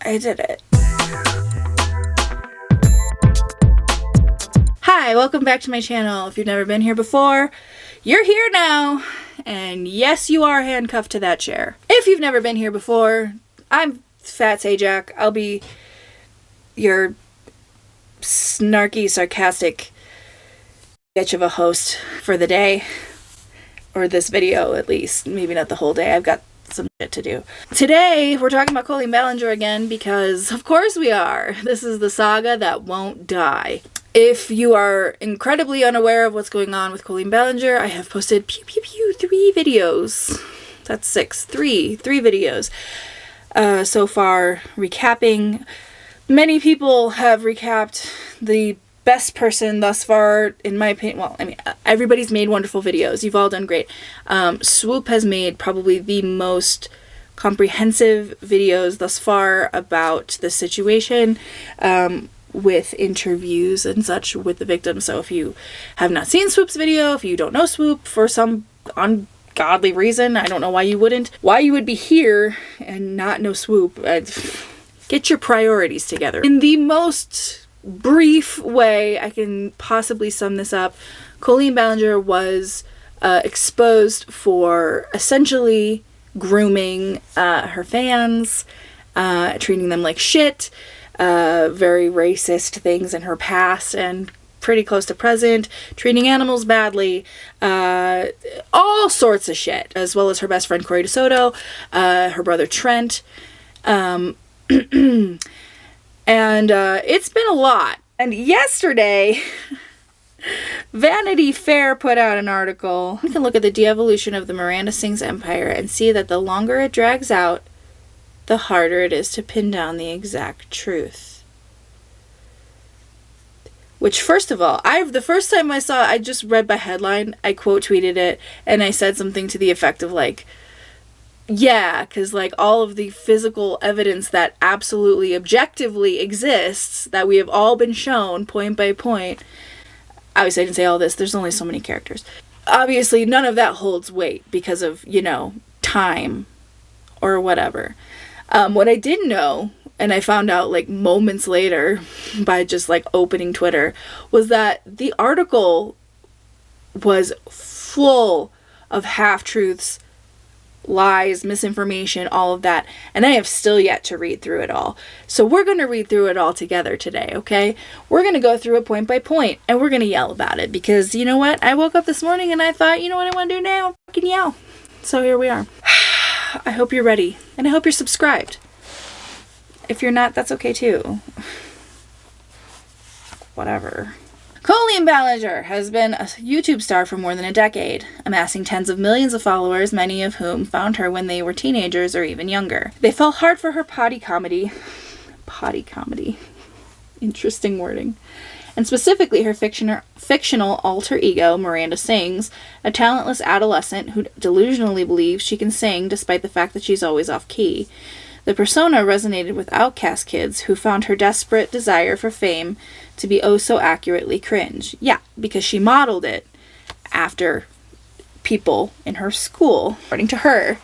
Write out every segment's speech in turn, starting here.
I did it. Hi, welcome back to my channel. If you've never been here before, you're here now. And yes, you are handcuffed to that chair. If you've never been here before, I'm Fat Sajak. I'll be your snarky, sarcastic bitch of a host for the day. Or this video, at least. Maybe not the whole day. I've got some shit to do. Today, we're talking about Colleen Ballinger again because, of course we are. This is the saga that won't die. If you are incredibly unaware of what's going on with Colleen Ballinger, I have posted 3 videos. That's 6. 3 videos so far recapping. Many people have recapped. The best person thus far, in my opinion, well, I mean, everybody's made wonderful videos. You've all done great. Swoop has made probably the most comprehensive videos thus far about the situation, with interviews and such with the victims. So if you have not seen Swoop's video, if you don't know Swoop for some ungodly reason, I don't know why you wouldn't, why you would be here and not know Swoop. Get your priorities together. In the most brief way I can possibly sum this up, Colleen Ballinger was exposed for essentially grooming her fans, treating them like shit, very racist things in her past and pretty close to present, treating animals badly, all sorts of shit, as well as her best friend Corey DeSoto, her brother Trent, and it's been a lot. And yesterday, Vanity Fair put out an article. We can look at the de-evolution of the Miranda Sings empire and see that the longer it drags out, the harder it is to pin down the exact truth. Which, first of all, the first time I saw it, I just read by headline, I quote tweeted it, and I said something to the effect of like, yeah, because like all of the physical evidence that absolutely objectively exists, that we have all been shown point by point. Obviously I didn't say all this, there's only so many characters. Obviously none of that holds weight because of, you know, time or whatever. What I didn't know, and I found out like moments later by just like opening Twitter, was that the article was full of half-truths, lies, misinformation, all of that, and I have still yet to read through it all. So we're going to read through it all together today, okay? We're going to go through it point by point, and we're going to yell about it, because you know what? I woke up this morning and I thought, you know what I want to do now? Fucking yell. So here we are. I hope you're ready, and I hope you're subscribed. If you're not, that's okay too. Whatever. Colleen Ballinger has been a YouTube star for more than a decade, amassing tens of millions of followers, many of whom found her when they were teenagers or even younger. They fell hard for her potty comedy. Interesting wording. And specifically her fictional alter ego, Miranda Sings, a talentless adolescent who delusionally believes she can sing despite the fact that she's always off-key. The persona resonated with outcast kids who found her desperate desire for fame to be oh so accurately cringe. Yeah, because she modeled it after people in her school, according to her,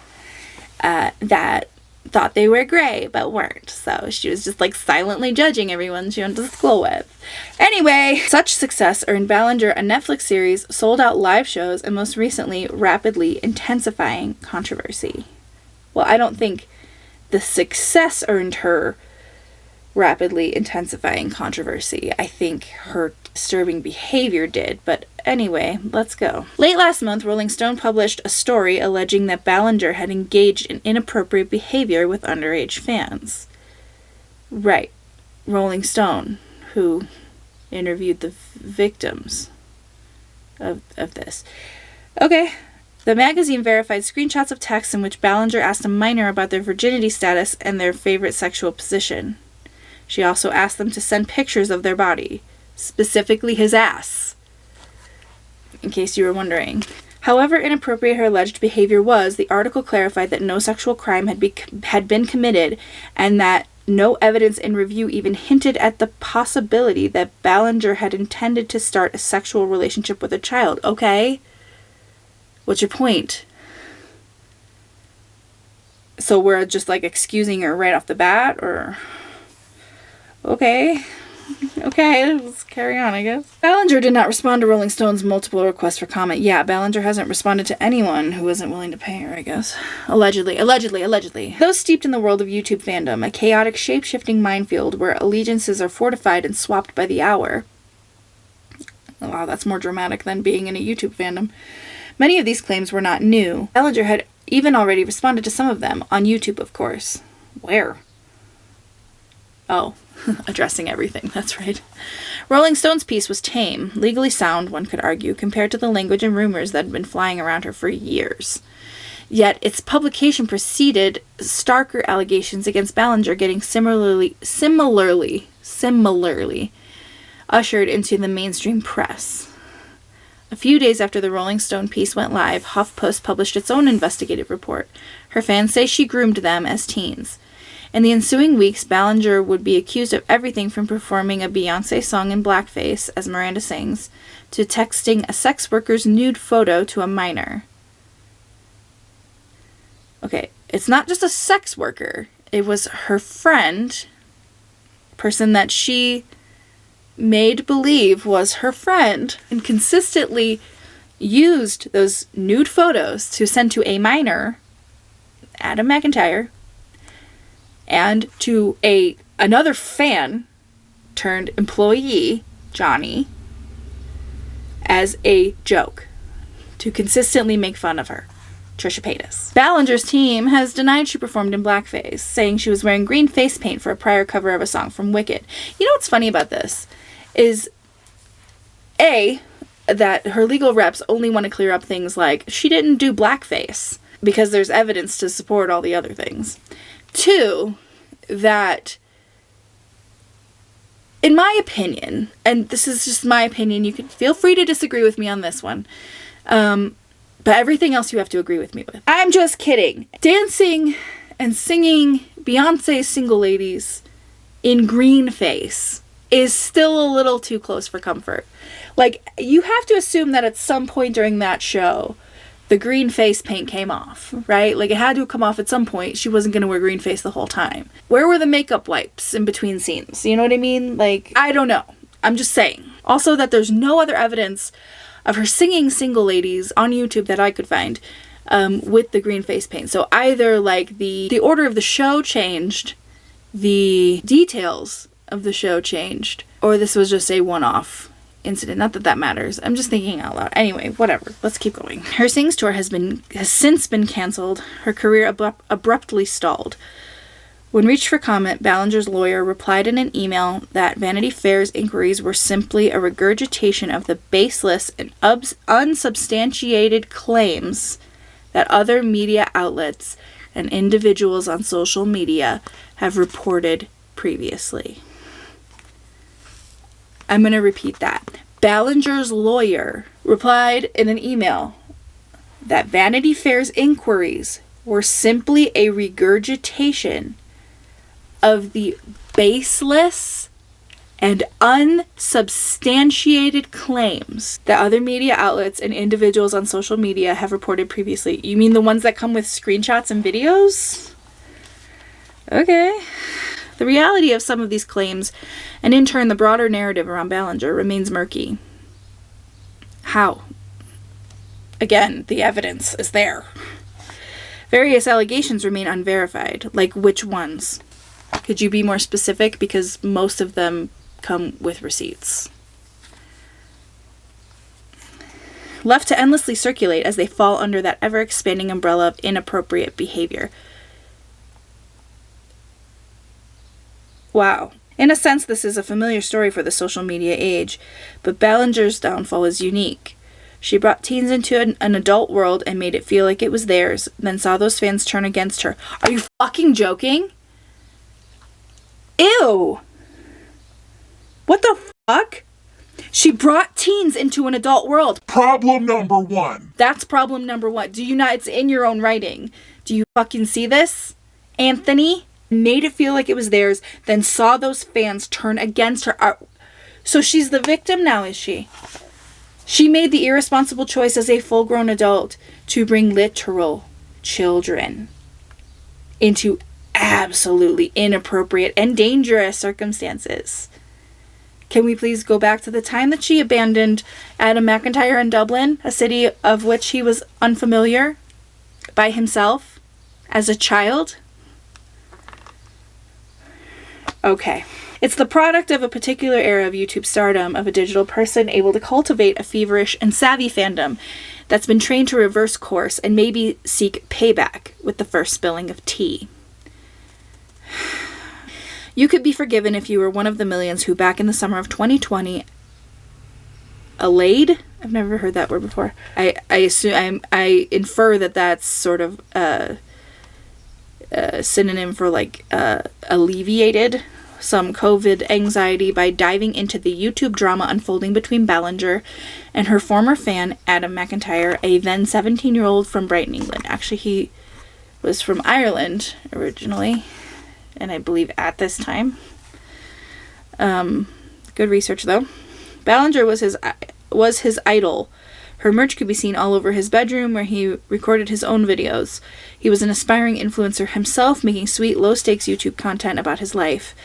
that thought they were gray but weren't. So she was just like silently judging everyone she went to school with. Anyway, such success earned Ballinger a Netflix series, sold out live shows, and most recently, rapidly intensifying controversy. Well, I don't think the success earned her rapidly intensifying controversy. I think her disturbing behavior did, but anyway, let's go. Late last month, Rolling Stone published a story alleging that Ballinger had engaged in inappropriate behavior with underage fans. Right. Rolling Stone, who interviewed the victims of this. Okay. The magazine verified screenshots of texts in which Ballinger asked a minor about their virginity status and their favorite sexual position. She also asked them to send pictures of their body, specifically his ass, in case you were wondering. However inappropriate her alleged behavior was, the article clarified that no sexual crime had been committed, and that no evidence in review even hinted at the possibility that Ballinger had intended to start a sexual relationship with a child. Okay? What's your point? So we're just like excusing her right off the bat, or okay. Okay, let's carry on, I guess. Ballinger did not respond to Rolling Stone's multiple requests for comment. Yeah, Ballinger hasn't responded to anyone who isn't willing to pay her, I guess. Allegedly. Those steeped in the world of YouTube fandom, a chaotic, shape-shifting minefield where allegiances are fortified and swapped by the hour. Wow, that's more dramatic than being in a YouTube fandom. Many of these claims were not new. Ballinger had even already responded to some of them, on YouTube, of course. Where? Oh. Addressing everything, that's right. Rolling Stone's piece was tame, legally sound, one could argue, compared to the language and rumors that had been flying around her for years. Yet its publication preceded starker allegations against Ballinger getting similarly ushered into the mainstream press. A few days after the Rolling Stone piece went live, HuffPost published its own investigative report. Her fans say she groomed them as teens. In the ensuing weeks, Ballinger would be accused of everything from performing a Beyoncé song in blackface, as Miranda sings, to texting a sex worker's nude photo to a minor. Okay, it's not just a sex worker. It was her friend, person that she made believe was her friend, and consistently used those nude photos to send to a minor, Adam McIntyre, and to another fan turned employee, Johnny, as a joke to consistently make fun of her, Trisha Paytas. Ballinger's team has denied she performed in blackface, saying she was wearing green face paint for a prior cover of a song from Wicked. You know what's funny about this is, that her legal reps only want to clear up things like she didn't do blackface because there's evidence to support all the other things. 2, that, in my opinion, and this is just my opinion, you can feel free to disagree with me on this one, but everything else you have to agree with me with. I'm just kidding. Dancing and singing Beyonce's Single Ladies in green face is still a little too close for comfort. Like, you have to assume that at some point during that show, the green face paint came off, right? Like, it had to come off at some point. She wasn't going to wear green face the whole time. Where were the makeup wipes in between scenes? You know what I mean? Like, I don't know. I'm just saying. Also, that there's no other evidence of her singing Single Ladies on YouTube that I could find with the green face paint. So either, like, the order of the show changed, the details of the show changed, or this was just a one-off incident. Not that that matters. I'm just thinking out loud. Anyway, whatever. Let's keep going. Her Sings tour has since been canceled. Her career abruptly stalled. When reached for comment, Ballinger's lawyer replied in an email that Vanity Fair's inquiries were simply a regurgitation of the baseless and unsubstantiated claims that other media outlets and individuals on social media have reported previously. I'm going to repeat that. Ballinger's lawyer replied in an email that Vanity Fair's inquiries were simply a regurgitation of the baseless and unsubstantiated claims that other media outlets and individuals on social media have reported previously. You mean the ones that come with screenshots and videos? Okay. The reality of some of these claims, and in turn the broader narrative around Ballinger, remains murky. How? Again, the evidence is there. Various allegations remain unverified. Like which ones? Could you be more specific? Because most of them come with receipts. Left to endlessly circulate as they fall under that ever-expanding umbrella of inappropriate behavior. Wow. In a sense, this is a familiar story for the social media age, but Ballinger's downfall is unique. She brought teens into an adult world and made it feel like it was theirs, then saw those fans turn against her. Are you fucking joking? Ew! What the fuck? She brought teens into an adult world. Problem number 1. That's problem number 1. Do you not? It's in your own writing. Do you fucking see this? Anthony made it feel like it was theirs, then saw those fans turn against her. So she's the victim now, is she? She made the irresponsible choice as a full-grown adult to bring literal children into absolutely inappropriate and dangerous circumstances. Can we please go back to the time that she abandoned Adam McIntyre in Dublin, a city of which he was unfamiliar, by himself as a child? Okay. It's the product of a particular era of YouTube stardom, of a digital person able to cultivate a feverish and savvy fandom that's been trained to reverse course and maybe seek payback with the first spilling of tea. You could be forgiven if you were one of the millions who, back in the summer of 2020, allayed? I've never heard that word before. I infer that that's sort of a synonym for like alleviated some COVID anxiety by diving into the YouTube drama unfolding between Ballinger and her former fan, Adam McIntyre, a then 17-year-old from Brighton, England. Actually, he was from Ireland originally, and I believe at this time. Good research, though. Ballinger was his idol. Her merch could be seen all over his bedroom, where he recorded his own videos. He was an aspiring influencer himself, making sweet, low-stakes YouTube content about his life.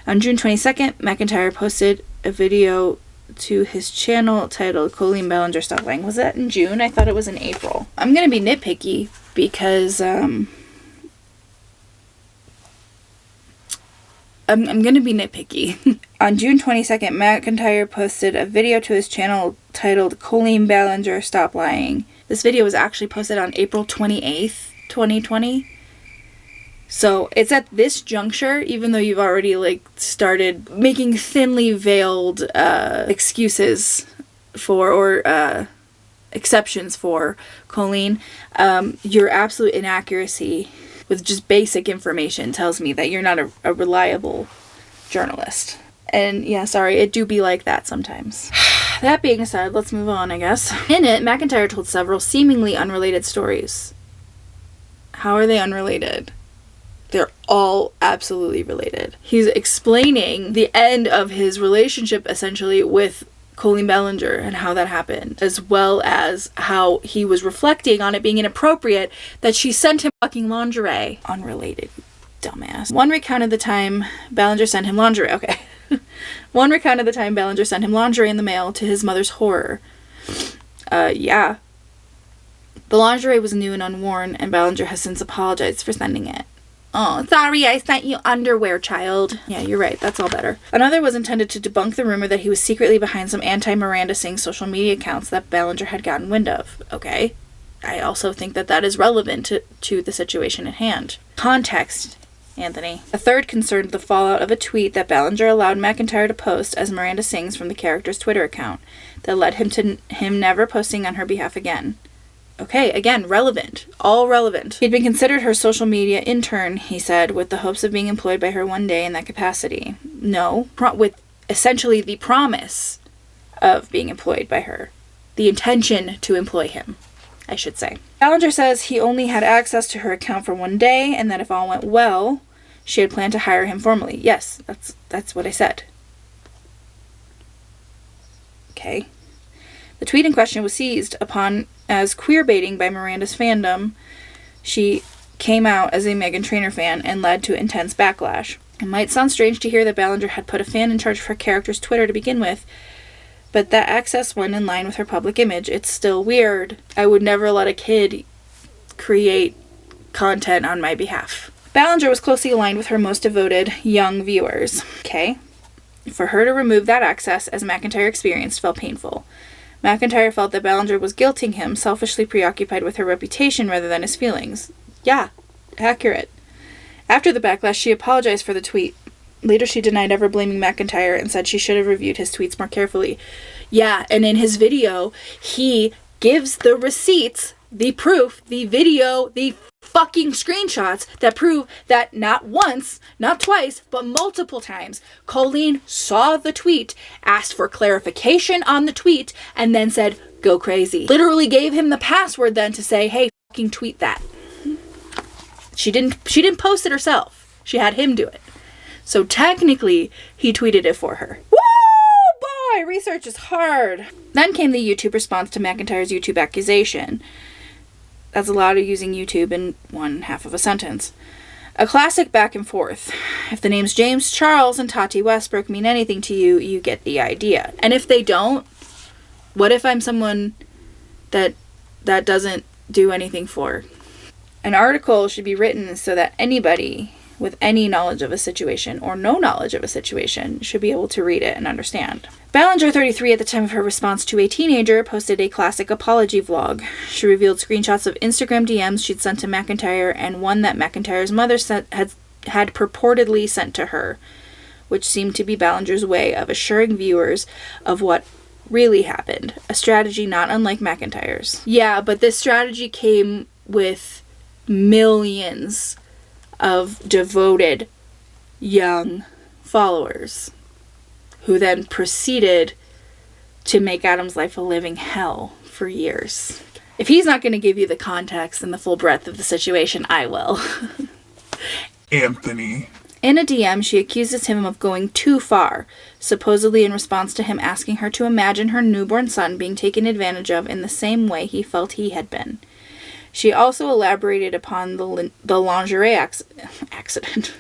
On June 22nd, McIntyre posted a video to his channel titled Colleen Ballinger Stop Lying. Was that in June? I thought it was in April. I'm going to be nitpicky because I'm going to be nitpicky. On June 22nd, McIntyre posted a video to his channel titled Colleen Ballinger Stop Lying. This video was actually posted on April 28th, 2020. So it's at this juncture, even though you've already like started making thinly veiled excuses for or exceptions for Colleen, your absolute inaccuracy with just basic information tells me that you're not a reliable journalist. And yeah, sorry, it do be like that sometimes. That being said, let's move on, I guess. In it, McIntyre told several seemingly unrelated stories. How are they unrelated? They're all absolutely related. He's explaining the end of his relationship, essentially, with Colleen Ballinger and how that happened, as well as how he was reflecting on it being inappropriate that she sent him fucking lingerie. Unrelated, dumbass. One recount of the time Ballinger sent him lingerie. Okay. One recount of the time Ballinger sent him lingerie in the mail, to his mother's horror. Yeah. The lingerie was new and unworn, and Ballinger has since apologized for sending it. Oh, sorry, I sent you underwear, child. Yeah, you're right. That's all better. Another was intended to debunk the rumor that he was secretly behind some anti-Miranda Singh social media accounts that Ballinger had gotten wind of. Okay. I also think that that is relevant to the situation at hand. Context, Anthony. A third concerned the fallout of a tweet that Ballinger allowed McIntyre to post as Miranda sings from the character's Twitter account that led him to him never posting on her behalf again. Okay, again, relevant. All relevant. He'd been considered her social media intern, he said, with the hopes of being employed by her one day in that capacity. No, with essentially the promise of being employed by her. The intention to employ him, I should say. Ballinger says he only had access to her account for one day, and that if all went well, she had planned to hire him formally. Yes, that's what I said. Okay. The tweet in question was seized upon as queerbaiting by Miranda's fandom. She came out as a Meghan Trainor fan and led to intense backlash. It might sound strange to hear that Ballinger had put a fan in charge of her character's Twitter to begin with, but that access went in line with her public image. It's still weird. I would never let a kid create content on my behalf. Ballinger was closely aligned with her most devoted young viewers. Okay. For her to remove that access, as McIntyre experienced, felt painful. McIntyre felt that Ballinger was guilting him, selfishly preoccupied with her reputation rather than his feelings. Yeah, accurate. After the backlash, she apologized for the tweet. Later, she denied ever blaming McIntyre and said she should have reviewed his tweets more carefully. Yeah, and in his video, he gives the receipts, the proof, the video, the fucking screenshots that prove that not once, not twice, but multiple times, Colleen saw the tweet, asked for clarification on the tweet, and then said, go crazy. Literally gave him the password then to say, hey, fucking tweet that. She didn't post it herself. She had him do it. So technically, he tweeted it for her. Woo! Boy, research is hard. Then came the YouTube response to McIntyre's YouTube accusation. That's a lot of using YouTube in one half of a sentence. A classic back and forth. If the names James Charles and Tati Westbrook mean anything to you, you get the idea. And if they don't, what if I'm someone that doesn't do anything for? An article should be written so that anybody with any knowledge of a situation or no knowledge of a situation should be able to read it and understand. Ballinger, 33, at the time of her response to a teenager, posted a classic apology vlog. She revealed screenshots of Instagram DMs she'd sent to McIntyre and one that McIntyre's mother had purportedly sent to her, which seemed to be Ballinger's way of assuring viewers of what really happened, a strategy not unlike McIntyre's. Yeah, but this strategy came with millions of devoted young followers who then proceeded to make Adam's life a living hell for years. If he's not going to give you the context and the full breadth of the situation, I will. Anthony. In a DM, she accuses him of going too far, supposedly in response to him asking her to imagine her newborn son being taken advantage of in the same way he felt he had been. She also elaborated upon the lingerie accident.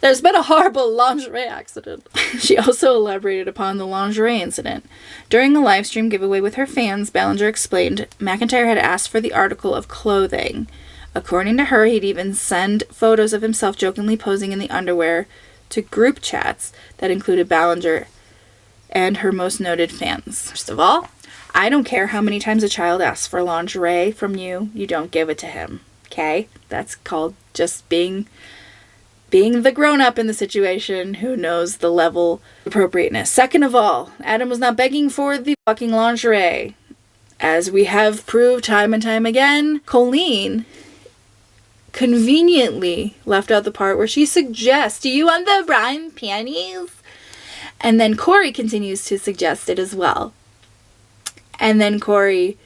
There's been a horrible lingerie accident. She also elaborated upon the lingerie incident. During a live stream giveaway with her fans, Ballinger explained McIntyre had asked for the article of clothing. According to her, he'd even send photos of himself jokingly posing in the underwear to group chats that included Ballinger and her most noted fans. First of all, I don't care how many times a child asks for lingerie from you, you don't give it to him. Okay? That's called just being the grown-up in the situation who knows the level of appropriateness. Second of all, Adam was not begging for the fucking lingerie. As we have proved time and time again, Colleen conveniently left out the part where she suggests, do you want the brown panties? And then Corey continues to suggest it as well. And then Corey,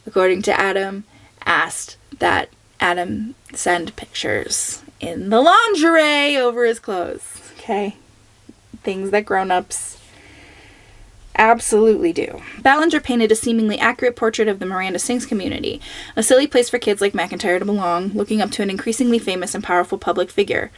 according to Adam, asked that Adam send pictures in the lingerie over his clothes. Okay? Things that grown-ups absolutely do. Ballinger painted a seemingly accurate portrait of the Miranda Sings community, a silly place for kids like McIntyre to belong, looking up to an increasingly famous and powerful public figure.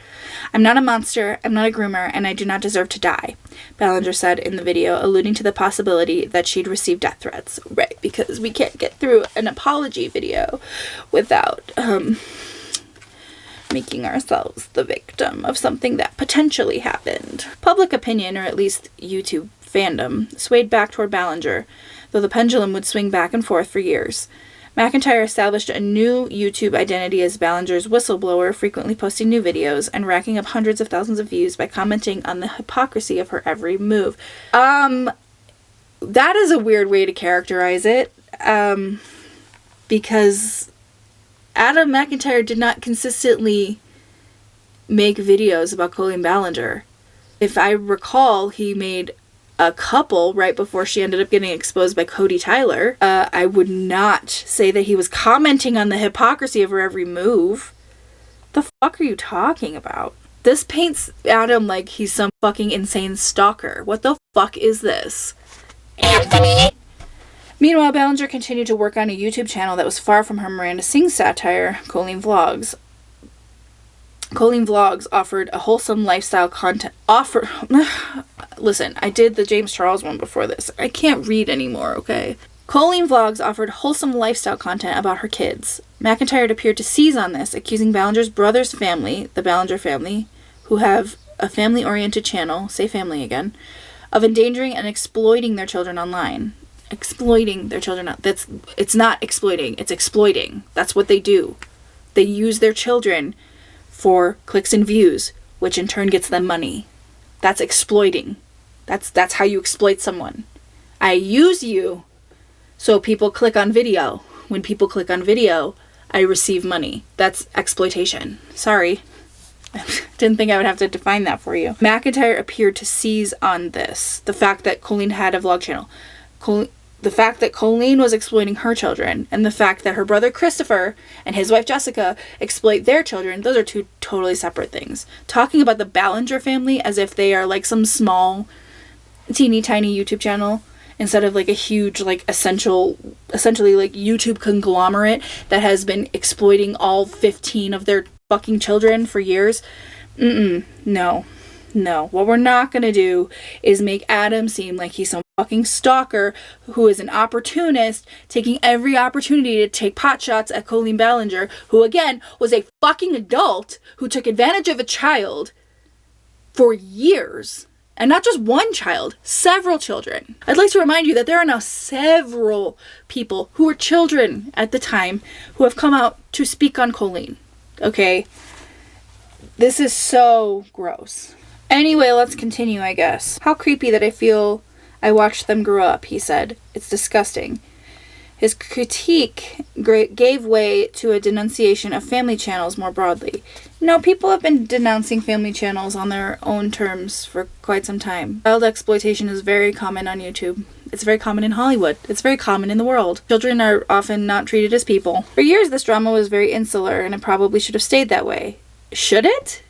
I'm not a monster, I'm not a groomer, and I do not deserve to die, Ballinger said in the video, alluding to the possibility that she'd received death threats. Right, because we can't get through an apology video without, making ourselves the victim of something that potentially happened. Public opinion, or at least YouTube fandom, swayed back toward Ballinger, though the pendulum would swing back and forth for years. McIntyre established a new YouTube identity as Ballinger's whistleblower, frequently posting new videos and racking up hundreds of thousands of views by commenting on the hypocrisy of her every move. That is a weird way to characterize it, because Adam McIntyre did not consistently make videos about Colleen Ballinger. If I recall, he made a couple right before she ended up getting exposed by Cody Tyler. I would not say that he was commenting on the hypocrisy of her every move. The fuck are you talking about? This paints Adam like he's some fucking insane stalker. What the fuck is this? Anthony? Meanwhile, Ballinger continued to work on a YouTube channel that was far from her Miranda Sings satire, Colleen Vlogs. Colleen Vlogs offered a wholesome lifestyle content. Listen, I did the James Charles one before this. I can't read anymore, okay? Colleen Vlogs offered wholesome lifestyle content about her kids. McIntyre appeared to seize on this, accusing Ballinger's brother's family, the Ballinger family, who have a family-oriented channel, say family again, of endangering and exploiting their children online. Exploiting their children. It's not exploiting, it's exploiting. That's what they do. They use their children for clicks and views, which in turn gets them money. That's exploiting. That's how you exploit someone. I use you so people click on video. When people click on video, I receive money. That's exploitation. Sorry. Didn't think I would have to define that for you. McIntyre appeared to seize on this. The fact that Colleen had a vlog channel. The fact that Colleen was exploiting her children, and the fact that her brother Christopher and his wife Jessica exploit their children, those are two totally separate things. Talking about the Ballinger family as if they are like some small, teeny tiny YouTube channel, instead of like a huge, like essentially like YouTube conglomerate that has been exploiting all 15 of their fucking children for years. No. What we're not gonna do is make Adam seem like he's some fucking stalker who is an opportunist, taking every opportunity to take pot shots at Colleen Ballinger, who again was a fucking adult who took advantage of a child for years. And not just one child, several children. I'd like to remind you that there are now several people who were children at the time who have come out to speak on Colleen. Okay? This is so gross. Anyway, let's continue, I guess. How creepy that I feel I watched them grow up, he said. It's disgusting. His critique gave way to a denunciation of family channels more broadly. No, people have been denouncing family channels on their own terms for quite some time. Child exploitation is very common on YouTube. It's very common in Hollywood. It's very common in the world. Children are often not treated as people. For years, this drama was very insular, and it probably should have stayed that way. Should it?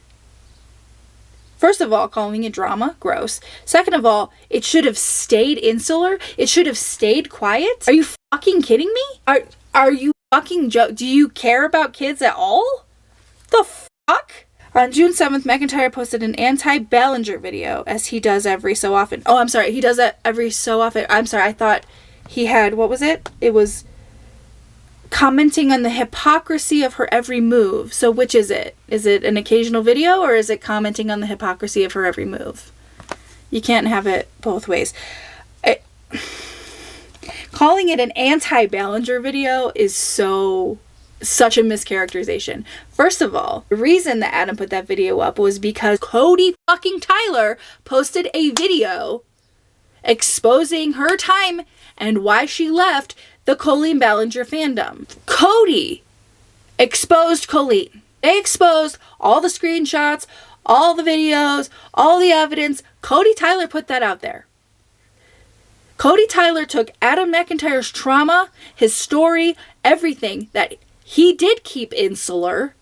First of all, calling it drama, gross. Second of all, it should have stayed insular. It should have stayed quiet. Are you fucking kidding me? Are you fucking do you care about kids at all? The fuck? On June 7th, McIntyre posted an anti-Ballinger video, as he does every so often. Oh, I'm sorry. He does that every so often. I'm sorry. I thought he had, what was it? It was commenting on the hypocrisy of her every move. So which is it? Is it an occasional video, or is it commenting on the hypocrisy of her every move? You can't have it both ways. Calling it an anti-Ballinger video is such a mischaracterization. First of all, the reason that Adam put that video up was because Cody fucking Tyler posted a video exposing her time and why she left the Colleen Ballinger fandom. Cody exposed Colleen. They exposed all the screenshots, all the videos, all the evidence. Cody Tyler put that out there. Cody Tyler took Adam McIntyre's trauma, his story, everything that he did keep insular,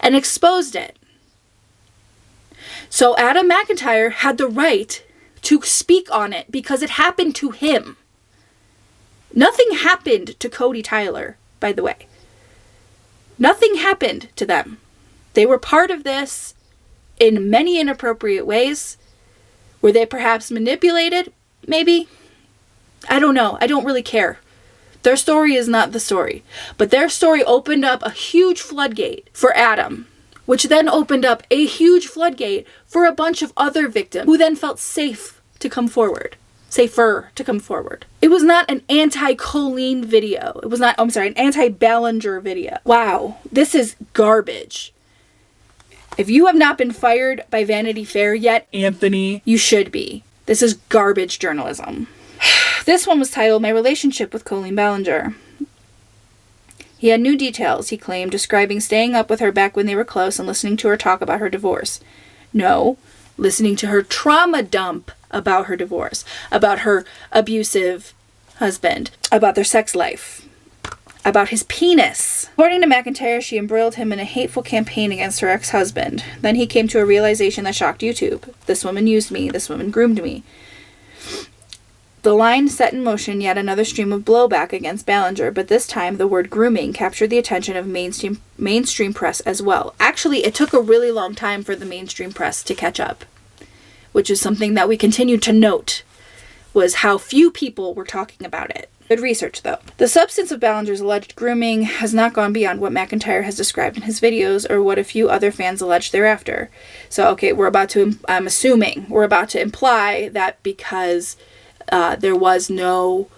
and exposed it. So Adam McIntyre had the right to speak on it because it happened to him. Nothing happened to Cody Tyler, by the way. Nothing happened to them. They were part of this in many inappropriate ways. Were they perhaps manipulated? Maybe. I don't know. I don't really care. Their story is not the story. But their story opened up a huge floodgate for Adam, which then opened up a huge floodgate for a bunch of other victims who then felt safe to come forward. Safer to come forward. It was not an anti-Colleen video. It was not, an anti-Ballinger video. Wow, this is garbage. If you have not been fired by Vanity Fair yet, Anthony, you should be. This is garbage journalism. This one was titled, My Relationship with Colleen Ballinger. He had new details, he claimed, describing staying up with her back when they were close and listening to her talk about her divorce. No, listening to her trauma dump about her divorce, about her abusive husband, about their sex life, about his penis. According to McIntyre, she embroiled him in a hateful campaign against her ex-husband. Then he came to a realization that shocked YouTube. This woman used me. This woman groomed me. The line set in motion yet another stream of blowback against Ballinger, but this time the word grooming captured the attention of mainstream press as well. Actually, it took a really long time for the mainstream press to catch up, which is something that we continue to note, was how few people were talking about it. Good research, though. The substance of Ballinger's alleged grooming has not gone beyond what McIntyre has described in his videos or what a few other fans alleged thereafter. So, okay, I'm assuming we're about to imply that because there was no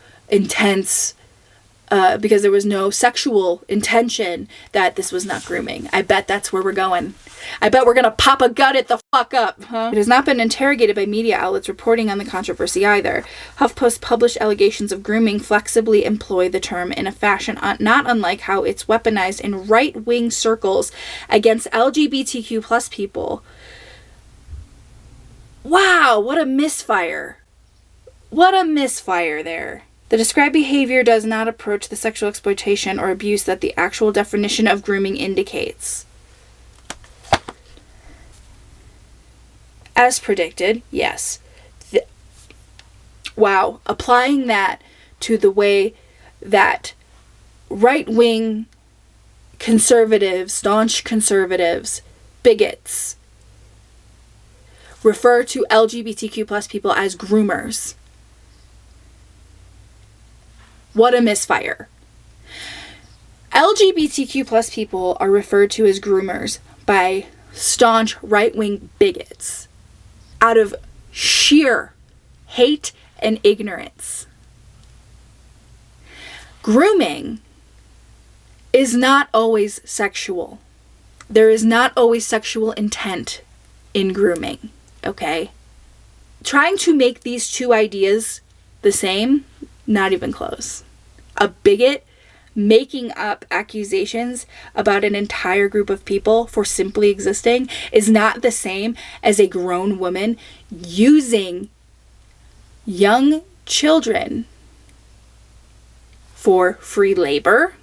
because there was no sexual intention, that this was not grooming. I bet that's where we're going. I bet we're gonna pop a gut it the fuck up, huh? It has not been interrogated by media outlets reporting on the controversy either. HuffPost published allegations of grooming flexibly employ the term in a fashion not unlike how it's weaponized in right-wing circles against LGBTQ plus people. Wow, what a misfire. What a misfire there. The described behavior does not approach the sexual exploitation or abuse that the actual definition of grooming indicates. As predicted, yes. Wow, applying that to the way that right-wing conservatives, staunch conservatives, bigots, refer to LGBTQ plus people as groomers. What a misfire. LGBTQ plus people are referred to as groomers by staunch right-wing bigots out of sheer hate and ignorance. Grooming is not always sexual. There is not always sexual intent in grooming, okay? Trying to make these two ideas the same, not even close. A bigot making up accusations about an entire group of people for simply existing is not the same as a grown woman using young children for free labor,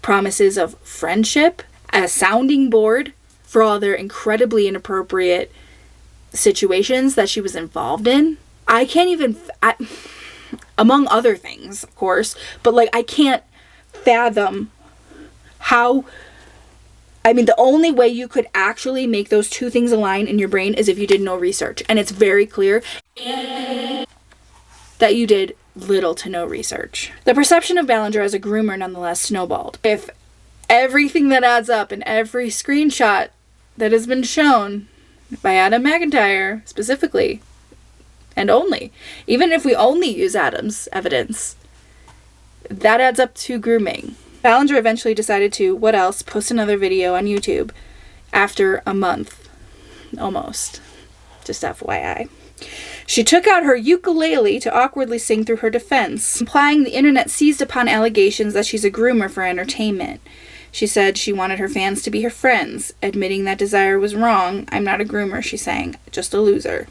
promises of friendship, a sounding board for all their incredibly inappropriate situations that she was involved in. I can't even... among other things, of course, but like I can't fathom how, I mean, the only way you could actually make those two things align in your brain is if you did no research. And it's very clear that you did little to no research. The perception of Ballinger as a groomer nonetheless snowballed. If everything that adds up in every screenshot that has been shown by Adam McIntyre specifically, and only, even if we only use Adam's evidence, that adds up to grooming. Ballinger eventually decided to, what else, post another video on YouTube after a month, almost, just FYI. She took out her ukulele to awkwardly sing through her defense, implying the internet seized upon allegations that she's a groomer for entertainment. She said she wanted her fans to be her friends, admitting that desire was wrong. I'm not a groomer, she sang, just a loser.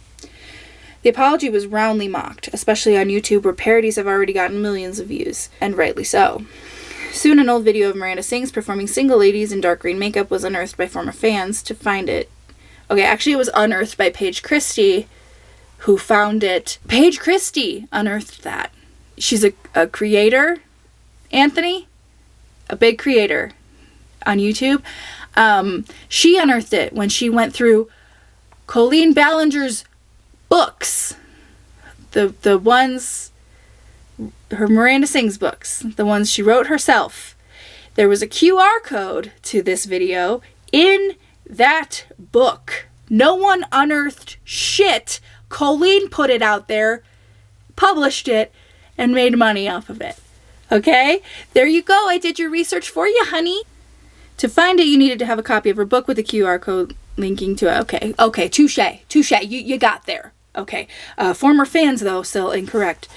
The apology was roundly mocked, especially on YouTube where parodies have already gotten millions of views, and rightly so. Soon an old video of Miranda Sings performing single ladies in dark green makeup was unearthed by former fans to find it. Okay, actually it was unearthed by Paige Christie, who found it. Paige Christie unearthed that. She's a creator, Anthony, a big creator on YouTube. She unearthed it when she went through Colleen Ballinger's books, the ones, her Miranda Sings books, the ones she wrote herself. There was a QR code to this video in that book. No one unearthed shit. Colleen put it out there, published it, and made money off of it. Okay? There you go. I did your research for you, honey. To find it, you needed to have a copy of her book with a QR code linking to it. Okay, touche. You got there. Okay. Former fans, though, still incorrect.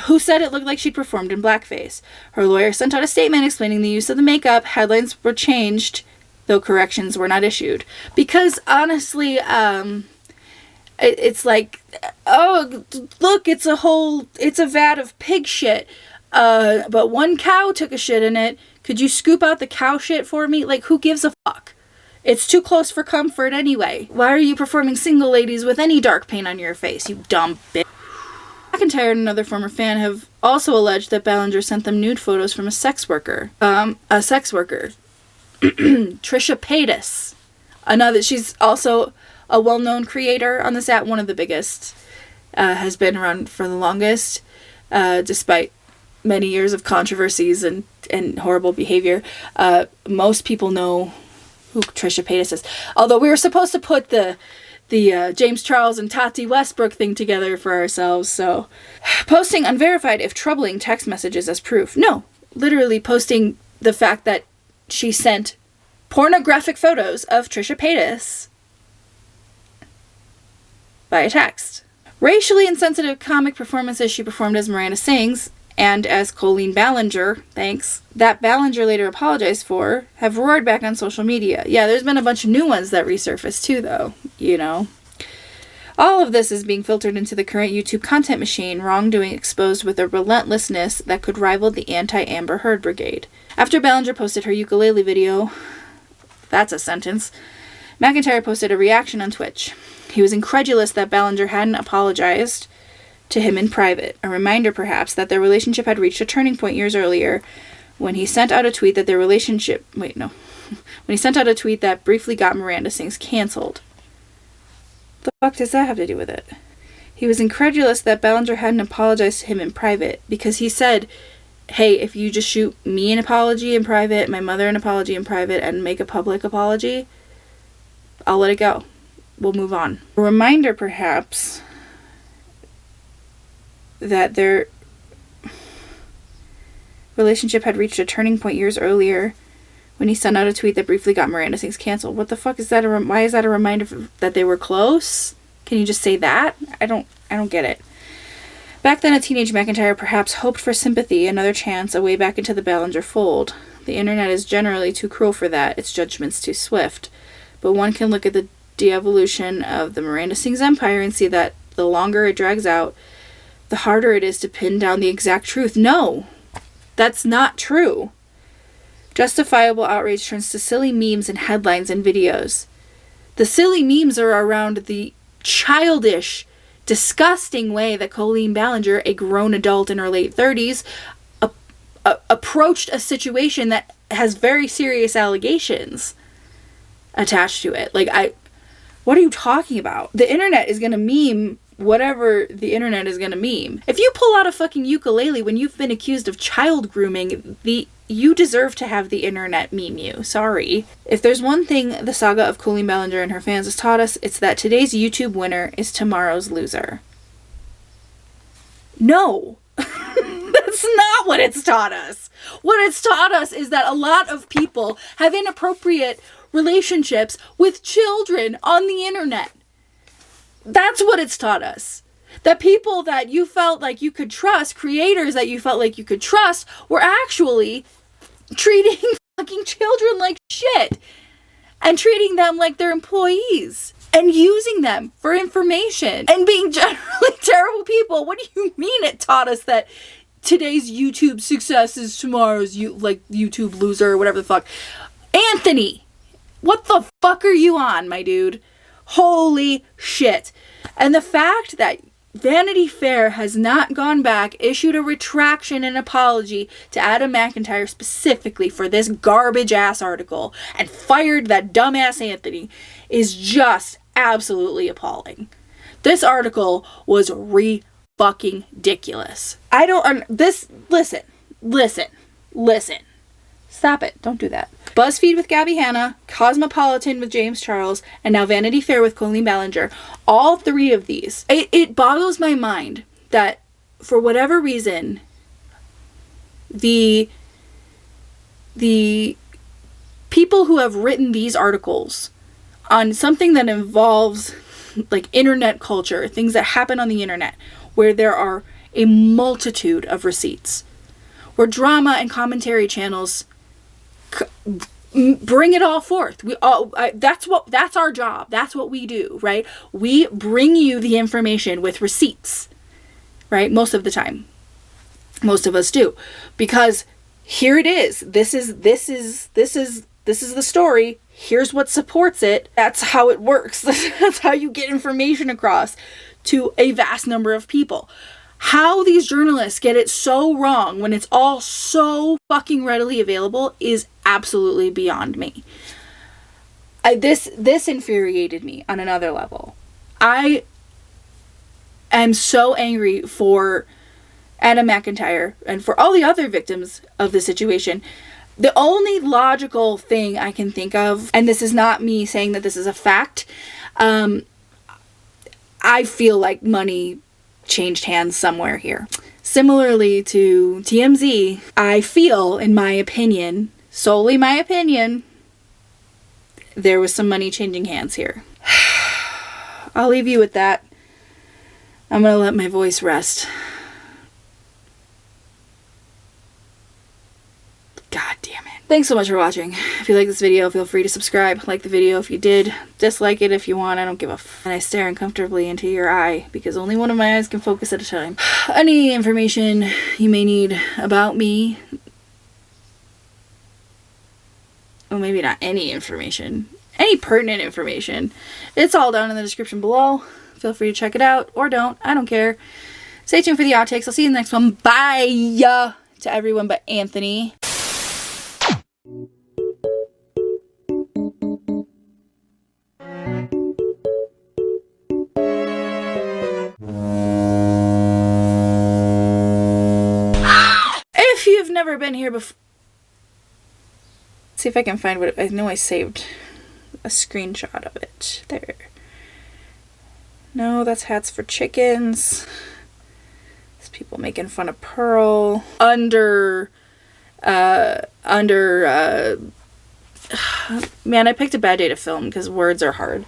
Who said it looked like she'd performed in blackface? Her lawyer sent out a statement explaining the use of the makeup. Headlines were changed, though corrections were not issued. Because, honestly, it's like, oh, look, it's a vat of pig shit. But one cow took a shit in it. Could you scoop out the cow shit for me? Like, who gives a fuck? It's too close for comfort anyway. Why are you performing single ladies with any dark paint on your face, you dumb bitch? McIntyre and another former fan have also alleged that Ballinger sent them nude photos from a sex worker. Trisha Paytas. She's also a well-known creator on this app, one of the biggest. Has been around for the longest, despite many years of controversies and horrible behavior. Most people know who Trisha Paytas is. Although we were supposed to put the James Charles and Tati Westbrook thing together for ourselves, so. Posting unverified if troubling text messages as proof. No, literally posting the fact that she sent pornographic photos of Trisha Paytas via text. Racially insensitive comic performances she performed as Miranda Sings and as Colleen Ballinger, that Ballinger later apologized for, have roared back on social media. Yeah, there's been a bunch of new ones that resurfaced too, though, you know. All of this is being filtered into the current YouTube content machine, wrongdoing exposed with a relentlessness that could rival the anti-Amber Heard brigade. After Ballinger posted her ukulele video, that's a sentence, McIntyre posted a reaction on Twitch. He was incredulous that Ballinger hadn't apologized to him in private, a reminder perhaps that their relationship had reached a turning point years earlier when he sent out a tweet that their relationship... Wait, no. When he sent out a tweet that briefly got Miranda Sings canceled. The fuck does that have to do with it? He was incredulous that Ballinger hadn't apologized to him in private, because he said, hey, if you just shoot me an apology in private, my mother an apology in private, and make a public apology, I'll let it go. We'll move on. A reminder, perhaps, that their relationship had reached a turning point years earlier when he sent out a tweet that briefly got Miranda Sings canceled. What the fuck is that? Why is that a reminder that they were close? Can you just say that? I don't get it. Back then, a teenage McIntyre perhaps hoped for sympathy, another chance, a way back into the Ballinger fold. The internet is generally too cruel for that, its judgments too swift. But one can look at the de-evolution of the Miranda Sings empire and see that the longer it drags out, the harder it is to pin down the exact truth. No, that's not true. Justifiable outrage turns to silly memes and headlines and videos. The silly memes are around the childish, disgusting way that Colleen Ballinger, a grown adult in her late 30s, approached a situation that has very serious allegations attached to it. What are you talking about? The internet is gonna meme whatever the internet is gonna meme. If you pull out a fucking ukulele when you've been accused of child grooming, you deserve to have the internet meme you. Sorry. If there's one thing the saga of Colleen Ballinger and her fans has taught us, it's that today's YouTube winner is tomorrow's loser. No. That's not what it's taught us. What it's taught us is that a lot of people have inappropriate relationships with children on the internet. That's what it's taught us. That people that you felt like you could trust, creators that you felt like you could trust, were actually treating fucking children like shit. And treating them like their employees. And using them for information. And being generally terrible people. What do you mean it taught us that today's YouTube success is tomorrow's YouTube loser or whatever the fuck? Anthony! What the fuck are you on, my dude? Holy shit. And the fact that Vanity Fair has not gone back, issued a retraction and apology to Adam McIntyre specifically for this garbage-ass article, and fired that dumbass Anthony, is just absolutely appalling. This article was fucking-ridiculous. I don't... Listen. Stop it. Don't do that. BuzzFeed with Gabby Hanna, Cosmopolitan with James Charles, and now Vanity Fair with Colleen Ballinger. All three of these. It boggles my mind that for whatever reason, the people who have written these articles on something that involves like internet culture, things that happen on the internet, where there are a multitude of receipts, where drama and commentary channels bring it all forth. That's our job. That's what we do, right? We bring you the information with receipts, right? Most of the time. Most of us do. Because here it is. This is the story. Here's what supports it. That's how it works. That's how you get information across to a vast number of people. How these journalists get it so wrong when it's all so fucking readily available is absolutely beyond me. This infuriated me on another level. I am so angry for Adam McIntyre and for all the other victims of the situation. The only logical thing I can think of, and this is not me saying that this is a fact, I feel like money changed hands somewhere here. Similarly to TMZ, I feel, in my opinion, solely my opinion, there was some money changing hands here. I'll leave you with that. I'm gonna let my voice rest. God damn it. Thanks so much for watching. If you like this video, feel free to subscribe. Like the video if you did. Dislike it if you want. I don't give a f. And I stare uncomfortably into your eye because only one of my eyes can focus at a time. Any information you may need about me, well, maybe not any information, any pertinent information, it's all down in the description below. Feel free to check it out or don't. I don't care. Stay tuned for the outtakes. I'll see you in the next one. Bye to everyone but Anthony. If you've never been here before, see if I can find what I know. I saved a screenshot of it. There. No, that's hats for chickens. There's people making fun of Pearl. Man, I picked a bad day to film because words are hard.